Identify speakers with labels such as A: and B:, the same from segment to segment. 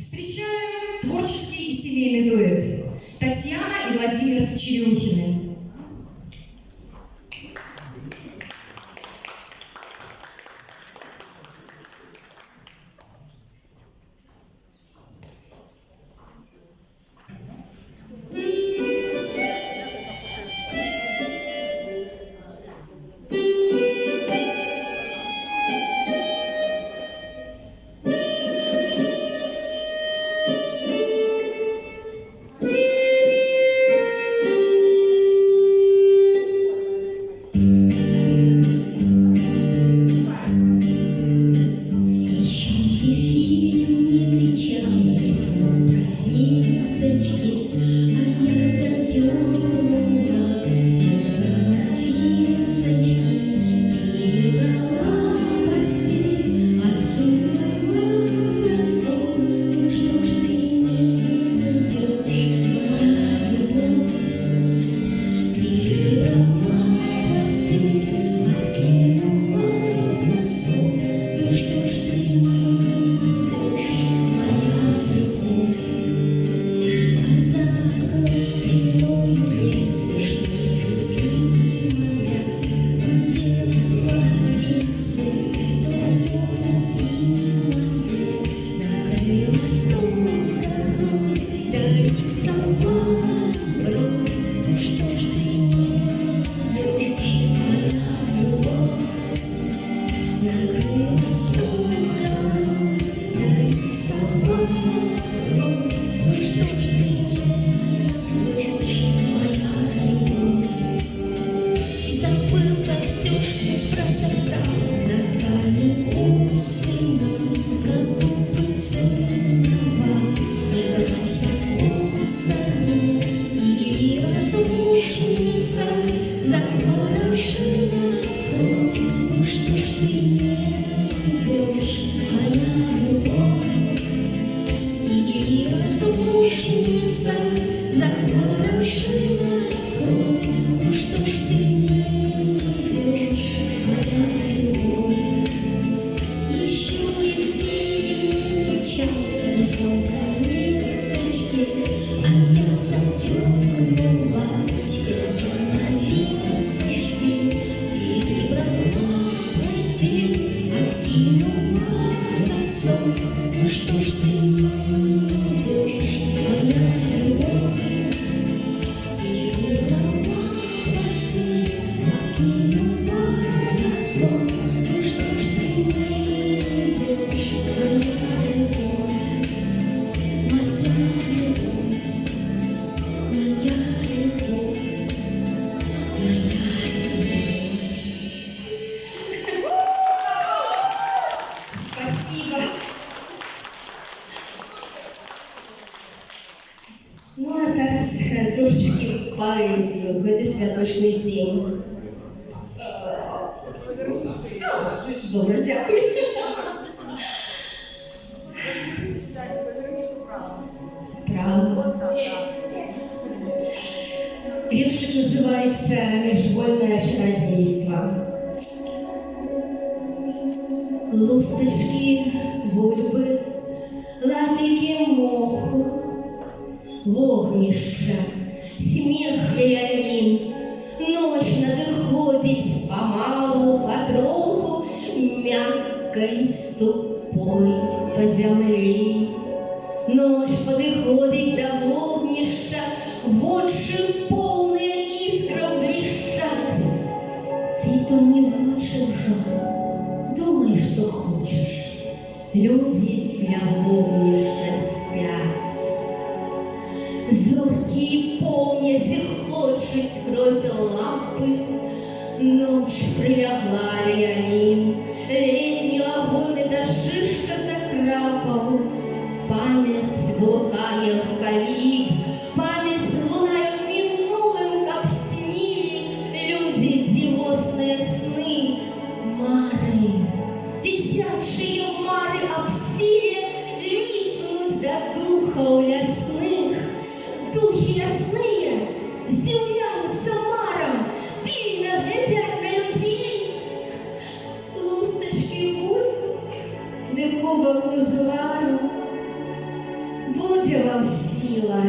A: Встречаем творческий и семейный дуэт Татьяна и Владимир Черемухины.
B: Ну, а зараз трошечки поезії в цей святочний день. Добре, дякую. Право. Віршик називається «Міжвольне чародійство». Лусточки, бульби, лапики моху, вогнище, смех Леонин, ночь надыходить помалу, потроху, мягкой ступой по земле. Ночь подыходит до вогнища, вотши полные искры блещат. Ти то не хочешь, думай, что хочешь. Люди для вогнища спят. Зоркие помня зихочуть сквозь лапы. Ночь прилягла Леонин, летний лагуны да шишка закрапал. Память блукая в калиб, память лунаю минулым, как снили люди дивосные сны. Мары, дитячие мары обсили липнуть до духов лесных. Духи лесные здивляются маром, пильно глядят на людей. Лусточки буль, де кубок узвару, вам сила,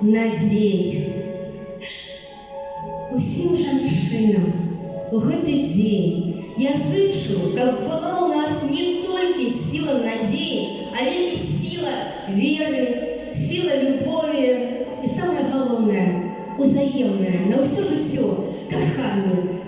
B: надзей. Усім жанчынам у гэты дзень я зычу, каб была ў нас не толькі сила надзеі, але і сила веры, сила любові і самае галоўнае, узаемнае на ўсё жыццё каханне,